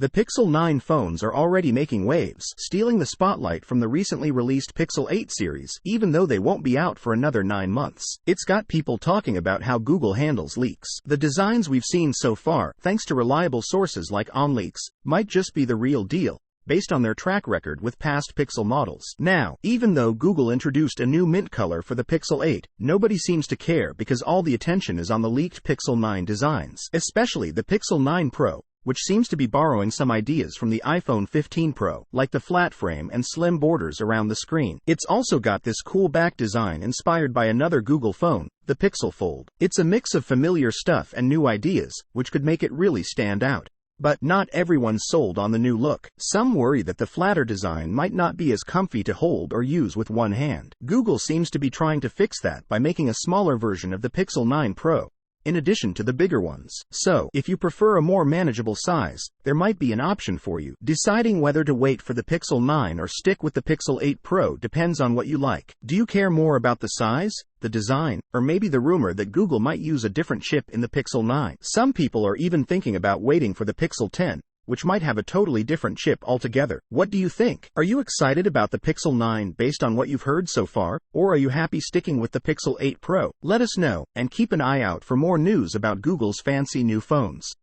The Pixel 9 phones are already making waves, stealing the spotlight from the recently released Pixel 8 series, even though they won't be out for another 9 months. It's got people talking about how Google handles leaks. The designs we've seen so far, thanks to reliable sources like OnLeaks, might just be the real deal, based on their track record with past Pixel models. Now, even though Google introduced a new mint color for the Pixel 8, nobody seems to care because all the attention is on the leaked Pixel 9 designs, especially the Pixel 9 Pro, which seems to be borrowing some ideas from the iPhone 15 Pro, like the flat frame and slim borders around the screen. It's also got this cool back design inspired by another Google phone, the Pixel Fold. It's a mix of familiar stuff and new ideas, which could make it really stand out. But not everyone's sold on the new look. Some worry that the flatter design might not be as comfy to hold or use with one hand. Google seems to be trying to fix that by making a smaller version of the Pixel 9 Pro, in addition to the bigger ones. So, if you prefer a more manageable size, there might be an option for you. Deciding whether to wait for the Pixel 9 or stick with the Pixel 8 Pro depends on what you like. Do you care more about the size, the design, or maybe the rumor that Google might use a different chip in the Pixel 9? Some people are even thinking about waiting for the Pixel 10, which might have a totally different chip altogether. What do you think? Are you excited about the Pixel 9 based on what you've heard so far, or are you happy sticking with the Pixel 8 Pro? Let us know, and keep an eye out for more news about Google's fancy new phones.